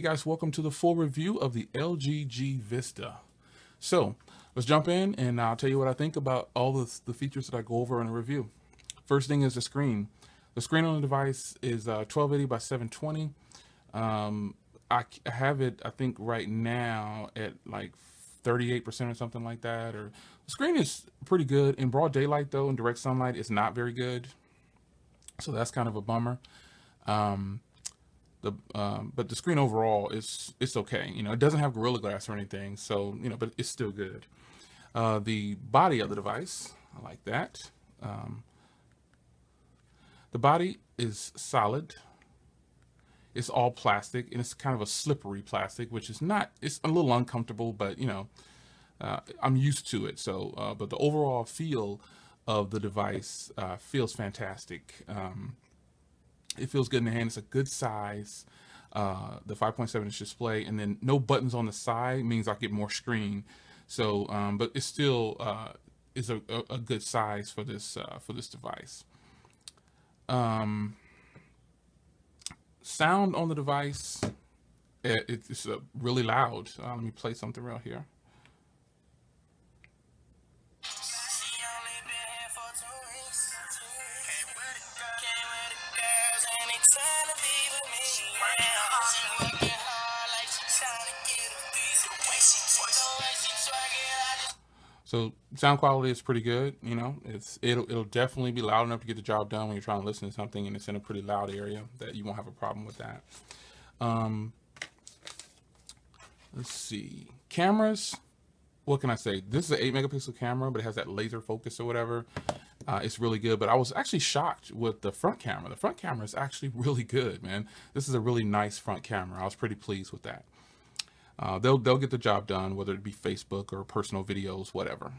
guys, welcome to the full review of the LG G Vista. So let's jump in and I'll tell you what I think about all the features that I go over in a review. First thing is the screen. The screen on the device is 1280 by 720. I have it, I think right now at like 38% or something like that. Or the screen is pretty good in broad daylight though. In direct sunlight, it's not very good. So that's kind of a bummer. But the screen overall it's okay. You know, it doesn't have Gorilla Glass or anything, so but it's still good. The body of the device, I like that. The body is solid. It's all plastic, and it's kind of a slippery plastic, which is not. It's a little uncomfortable, but I'm used to it. So, but the overall feel of the device feels fantastic. It feels good in the hand. It's a good size. The 5.7-inch display, and then no buttons on the side means I get more screen. So, but it still is a good size for this device. Sound on the device, it's really loud. Let me play something real here. So sound quality is pretty good. It'll definitely be loud enough to get the job done when you're trying to listen to something and it's in a pretty loud area. That you won't have a problem with that. Let's see, cameras. What can I say? This is an 8-megapixel camera, but it has that laser focus or whatever. It's really good. But I was actually shocked with the front camera. The front camera is actually really good, man. This is a really nice front camera. I was pretty pleased with that. They'll get the job done, whether it be Facebook or personal videos, whatever.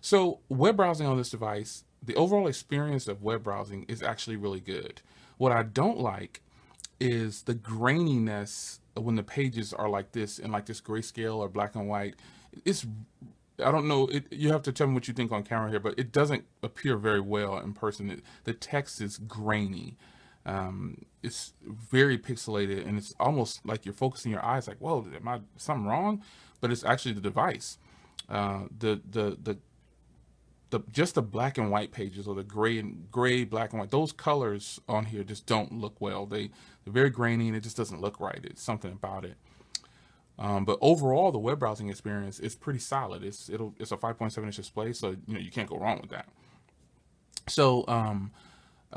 So web browsing on this device, the overall experience of web browsing is actually really good. What I don't like is the graininess when the pages are like this in like this grayscale or black and white. I don't know, you have to tell me what you think on camera here, but it doesn't appear very well in person. The text is grainy. It's very pixelated, and it's almost like you're focusing your eyes like, whoa, am I something wrong? But it's actually the device. Just the black and white pages, or the gray, black and white, those colors on here just don't look well. They're very grainy, and it just doesn't look right. It's something about it. But overall, the web browsing experience is pretty solid. It's a 5.7-inch display, so you can't go wrong with that. So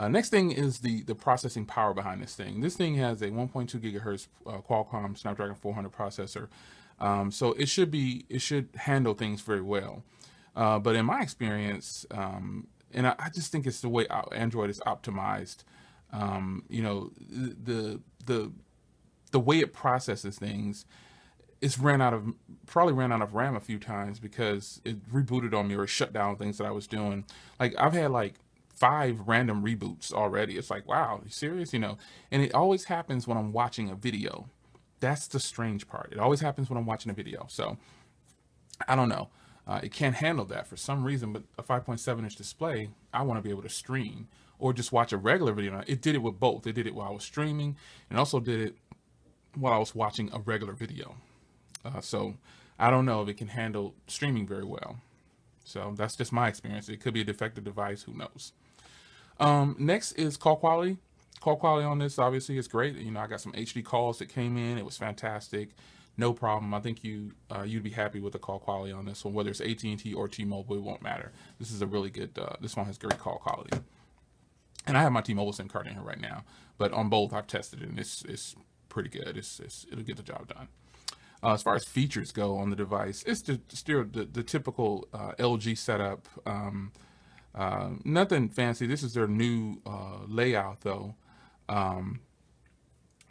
next thing is the processing power behind this thing. This thing has a 1.2 gigahertz Qualcomm Snapdragon 400 processor, so it should handle things very well. But in my experience, and I just think it's the way Android is optimized. The way it processes things, it's probably ran out of RAM a few times because it rebooted on me or shut down things that I was doing. Like I've had like 5 random reboots already. It's like, wow, you serious? And it always happens when I'm watching a video. That's the strange part. It always happens when I'm watching a video. So I don't know. It can't handle that for some reason, but a 5.7-inch display, I want to be able to stream or just watch a regular video. It did it with both. It did it while I was streaming and also did it while I was watching a regular video. So I don't know if it can handle streaming very well. So that's just my experience. It could be a defective device. Who knows? Next is call quality. Call quality on this obviously is great. I got some HD calls that came in. It was fantastic. No problem. I think you'd be happy with the call quality on this one, whether it's AT&T or T-Mobile, it won't matter. This is a really good, this one has great call quality. And I have my T-Mobile SIM card in here right now, but on both I've tested it and it's pretty good. It'll get the job done. As far as features go on the device, it's still the typical LG setup. Nothing fancy. This is their new layout though.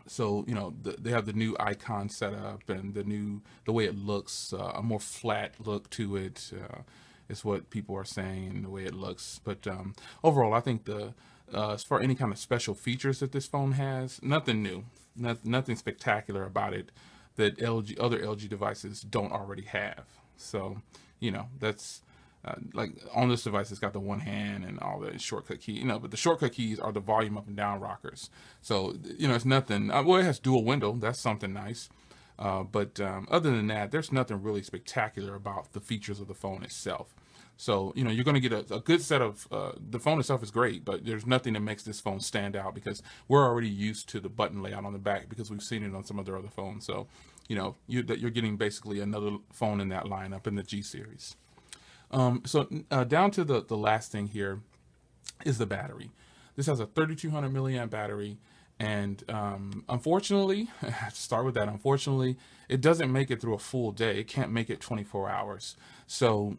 So they have the new icon setup and the way it looks, a more flat look to it is what people are saying, the way it looks. But overall, I think as far any kind of special features that this phone has, nothing new, nothing spectacular about it that other LG devices don't already have. So that's like on this device, it's got the one hand and all the shortcut key, but the shortcut keys are the volume up and down rockers. So, it's nothing. Well, it has dual window. That's something nice. But other than that, there's nothing really spectacular about the features of the phone itself. So, you're going to get a good set of, the phone itself is great, but there's nothing that makes this phone stand out because we're already used to the button layout on the back because we've seen it on some of their other phones. So, you're getting basically another phone in that lineup in the G series. Down to the last thing here is the battery. This has a 3200 milliamp battery. And unfortunately, to start with that, unfortunately, it doesn't make it through a full day. It can't make it 24 hours. So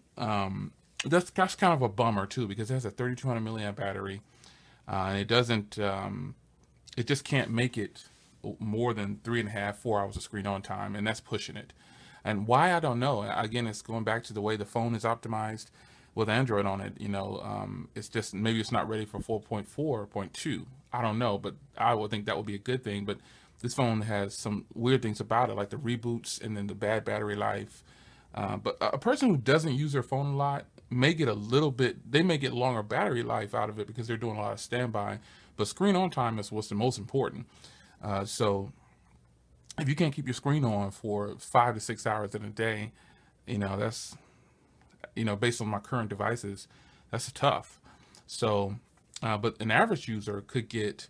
that's kind of a bummer too, because it has a 3200 milliamp battery, and it just can't make it more than 3.5, 4 hours of screen on time, and that's pushing it. And why, I don't know. Again, it's going back to the way the phone is optimized with Android on it. It's just, maybe it's not ready for 4.4.2. I don't know, but I would think that would be a good thing. But this phone has some weird things about it, like the reboots and then the bad battery life. But a person who doesn't use their phone a lot may get they may get longer battery life out of it because they're doing a lot of standby. But screen on time is what's the most important. So if you can't keep your screen on for 5 to 6 hours in a day, that's, based on my current devices, that's tough. So, but an average user could get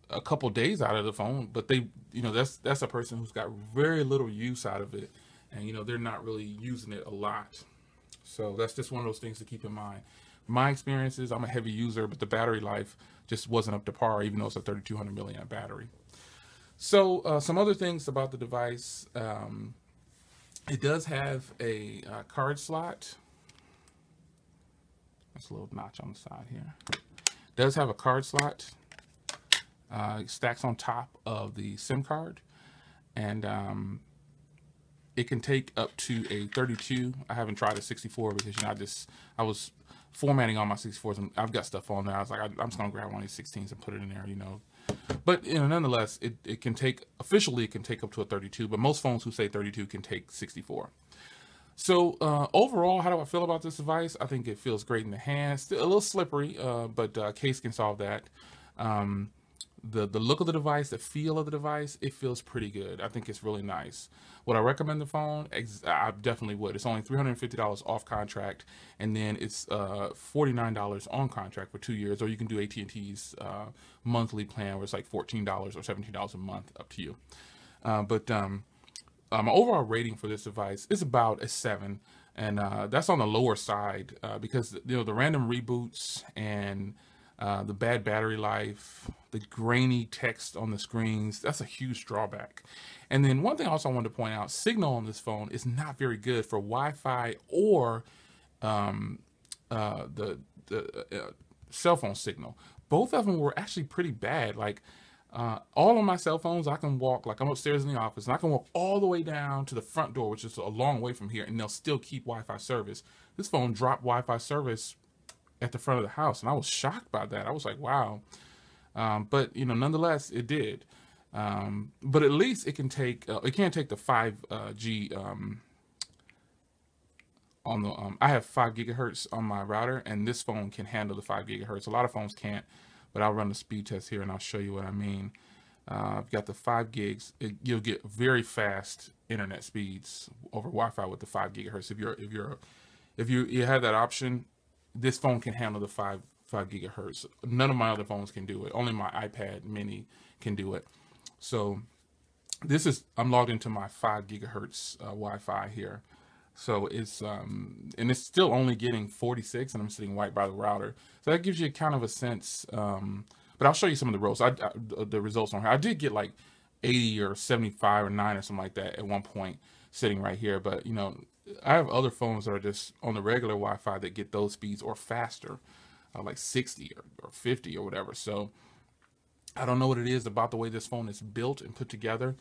a couple days out of the phone, but that's a person who's got very little use out of it, and they're not really using it a lot. So that's just one of those things to keep in mind. My experiences, I'm a heavy user, but the battery life just wasn't up to par, even though it's a 3200 milliamp battery. So some other things about the device. It does have a card slot. That's a little notch on the side here. It does have a card slot. It stacks on top of the SIM card, and it can take up to a 32. I haven't tried a 64 because I was formatting all my 64s and I've got stuff on there. I was like, I'm just gonna grab one of these 16s and put it in there, But nonetheless, it can take, officially it can take up to a 32, but most phones who say 32 can take 64. So overall, how do I feel about this device? I think it feels great in the hand. Still a little slippery, but case can solve that. The look of the device, the feel of the device, it feels pretty good. I think it's really nice. Would I recommend the phone? I definitely would. It's only $350 off contract, and then it's $49 on contract for 2 years, or you can do AT&T's monthly plan where it's like $14 or $17 a month, up to you. My overall rating for this device is about a 7, and that's on the lower side because the random reboots and the bad battery life, the grainy text on the screens, that's a huge drawback. And then one thing also I wanted to point out, signal on this phone is not very good for Wi-Fi or the cell phone signal. Both of them were actually pretty bad. Like all of my cell phones, I can walk, like I'm upstairs in the office, and I can walk all the way down to the front door, which is a long way from here, and they'll still keep Wi-Fi service. This phone dropped Wi-Fi service at the front of the house, and I was shocked by that. I was like, wow. But nonetheless, it did. But at least it can take the 5G on the I have 5 gigahertz on my router, and this phone can handle the 5 gigahertz. A lot of phones can't, but I'll run the speed test here and I'll show you what I mean. I've got the 5 gigs. You'll get very fast internet speeds over Wi-Fi with the 5 gigahertz. If you have that option, this phone can handle the 5 gigahertz. None of my other phones can do it. Only my iPad mini can do it. So I'm logged into my 5 gigahertz Wi-Fi here. So it's and it's still only getting 46, and I'm sitting right by the router. So that gives you kind of a sense. But I'll show you some of the results on here. I did get like 80 or 75 or 9 or something like that at one point sitting right here. But I have other phones that are just on the regular Wi-Fi that get those speeds or faster, like 60 or 50 or whatever. So I don't know what it is about the way this phone is built and put together.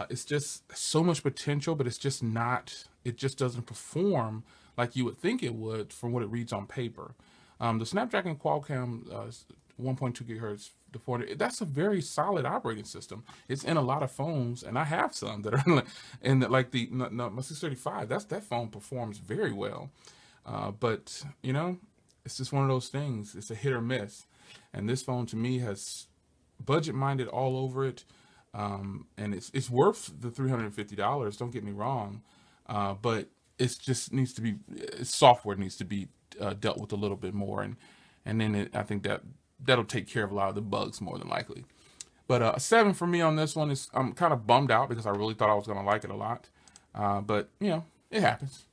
It's just so much potential, but it's just not, it just doesn't perform like you would think it would from what it reads on paper. The Snapdragon Qualcomm 1.2 gigahertz to 400, that's a very solid operating system. It's in a lot of phones, and I have some that are in like my 635. That phone performs very well. But, you know, it's just one of those things. It's a hit or miss. And this phone to me has budget minded all over it. And it's worth the $350. Don't get me wrong. But it's just needs to be, software needs to be dealt with a little bit more. And then I think that'll take care of a lot of the bugs more than likely. But a 7 for me on this one is, I'm kind of bummed out because I really thought I was going to like it a lot. But, you know, it happens.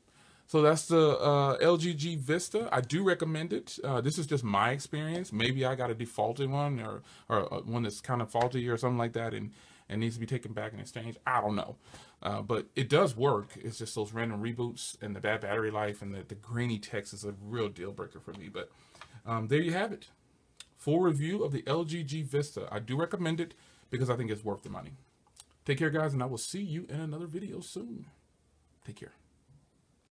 So that's the LG G Vista. I do recommend it. This is just my experience. Maybe I got a defaulted one or one that's kind of faulty or something like that and needs to be taken back and exchanged. I don't know. But it does work. It's just those random reboots and the bad battery life and the grainy text is a real deal breaker for me. But there you have it. Full review of the LG G Vista. I do recommend it because I think it's worth the money. Take care, guys, and I will see you in another video soon. Take care.